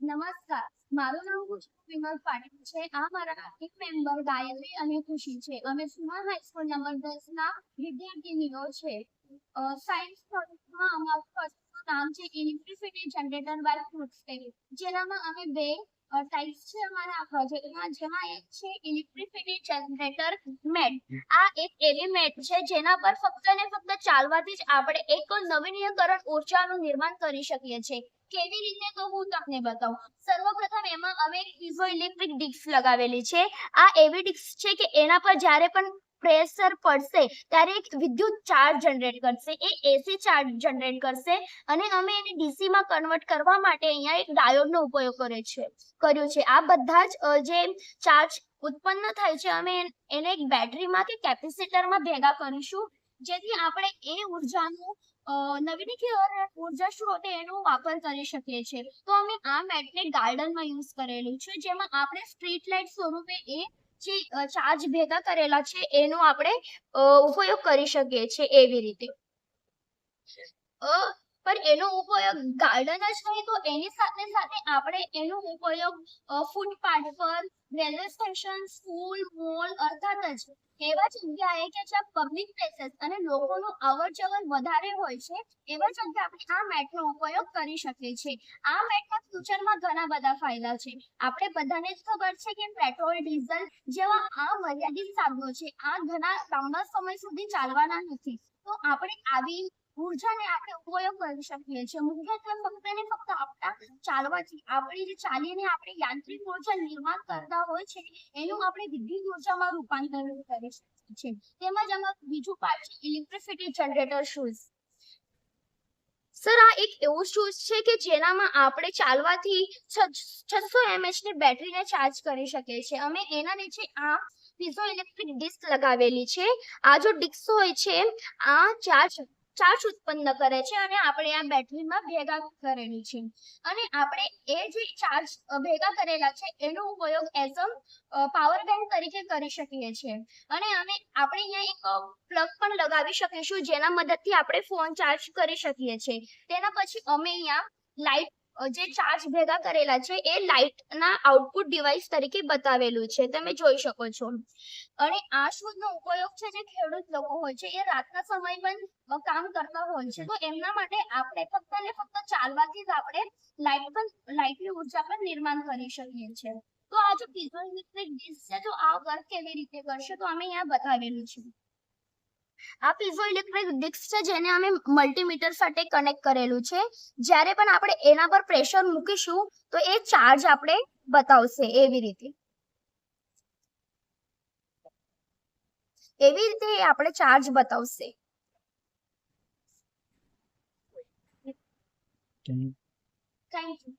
નમસ્કાર, મારું નામ વિમલ પાટીલ છે. આ મારા એક મેમ્બર ગાયત્રી અને ખુશી છે. અમે સુમા હાઈસ્કૂલ નંબર 10 ના વિદ્યાર્થીનીઓ છે. સાયન્સ પ્રોજેક્ટમાં અમારું પ્રોજેક્ટનું નામ છે electricity generator by foot step, જેનામાં અમે બે ટાઈપ્સ છે અમારા પ્રોજેક્ટમાં, જેમાં એક છે ઇલેક્ટ્રિસિટી જનરેટર મેટ. આ એક એવી મેટ છે જેના પર ફક્ત ને ફક્ત ચાલવાથી જ આપણે એક નવીનીકરણ ઉર્જાનું નિર્માણ કરી શકીએ છીએ. કેવી રીતે તો હું તમને બતાવું. સર્વપ્રથમ એમાં અમે એક પીઝો ઇલેક્ટ્રિક ડિસ્ક લગાવેલી છે. આ એવી ડિસ્ક છે કે એના પર જ્યારે પણ પ્રેશર પડશે ત્યારે એક વિદ્યુત ચાર્જ જનરેટ કરશે, એ એસી ચાર્જ જનરેટ કરશે અને અમે એને ડીસી માં કન્વર્ટ કરવા માટે અહીંયા એક ડાયોડનો ઉપયોગ કર્યો છે. આ બધા જ જે ચાર્જ ઉત્પન્ન થાય છે અમે એને એક બેટરીમાં કે કેપેસિટરમાં ભેગા કરીશું, જેથી આપણે એ ઉર્જાનું નવીનીકરણ ઉર્જા સ્ત્રોતે એનો વાપર કરી શકીએ છીએ. તો અમે આ મેટને ગાર્ડનમાં યુઝ કરેલું છે, જેમાં આપણે સ્ટ્રીટ લાઇટ સ્વરૂપે એ જે ચાર્જ ભેગા કરેલા છે એનો આપણે ઉપયોગ કરી શકીએ છીએ એવી રીતે. પણ એનો ઉપયોગ ગાર્ડન જ નહીં, તો એની સાથે સાથે આપણે એનો ઉપયોગ ફૂટપાથ પર, રેલવે સ્ટેશન, સ્કૂલ, મોલ અર્થાત જ એવા જગ્યાએ કે જ્યાં પબ્લિક પ્લેસીસ અને લોકોનો અવર જવર વધારે હોય છે એવા જગ્યાએ આપણે આ મેટનો ઉપયોગ કરી શકીએ છીએ. આ મેટના ફ્યુચરમાં ઘણા બધા ફાયદા છે. આપણે બધાને જ ખબર છે કે પેટ્રોલ, ડીઝલ જેવા આ મર્યાદિત સાધનો છે, આ ઘણા લાંબા સમય સુધી ચાલવાના નથી. તો આપણે આવી ઉર્જાને આપણે ઉપયોગ કરી શકીએ છીએ. મુખ્યત્વે ફક્ત ને ફક્ત આપણા ચાલવાથી, આપણી જે ચાલીને આપણે યાંત્રિક ઉર્જા નિર્માણ કરતા હોય છે એનું આપણે વિદ્યુત ઉર્જામાં રૂપાંતરણ કરી શકીએ છીએ. તેમજ અમારું બીજું પાર્ટ છે ઇલેક્ટ્રિસિટી જનરેટર શૂઝ. સર, આ એક એવું શૂઝ છે કે જેનામાં આપણે ચાલવાથી 600 mAh ની બેટરીને ચાર્જ કરી શકીએ છીએ. અમે એના નીચે આ પીઝો ઇલેક્ટ્રિક ડિસ્ક લગાવેલી છે. આ જો ડિસ્ક હોય છે આ ચાર્જ ઉત્પન્ન કરે છે અને આપણે આ બેટરીમાં ભેગા કરેલી છે. અને આપણે એ જે ચાર્જ ભેગા કરેલા છે એનો ઉપયોગ એઝ અ પાવર બેંક તરીકે કરી શકીએ છીએ. અને આપણે અહીંયા એક પ્લગ પણ લગાવી શકીશું, જેના મદદથી આપણે ફોન ચાર્જ કરી શકીએ છીએ. તેના પછી અમે અહીંયા લાઇટ જે ચાર્જ ભેગા કરેલા છે એ લાઇટના આઉટપુટ ડિવાઇસ તરીકે બતાવેલું છે, તમે જોઈ શકો છો. અને આ શૂઝનો ઉપયોગ છે જે ખેડૂત લોકો હોય છે એ રાતના સમય પણ કામ કરતા હોય છે, તો એમના માટે આપણે ફક્ત ને ફક્ત ચાલવાથી જ આપણે લાઇટની ઉર્જા પણ નિર્માણ કરી શકીએ છીએ. તો આ જો પીઝો ઇલેક્ટ્રિક ડિસ્ક છે, તો આ વર્ક કેવી રીતે કરશે તો અમે અહીંયા બતાવેલું છે. આ પીઝો ઇલેક્ટ્રિક ડિસ્ક છે જેને અમે મલ્ટીમીટર સાથે કનેક્ટ કરેલું છે. જ્યારે પણ આપણે એના પર પ્રેશર મૂકીશું તો એ ચાર્જ આપણે બતાવશે એવી રીતે આપણે ચાર્જ બતાવશે. Thank you.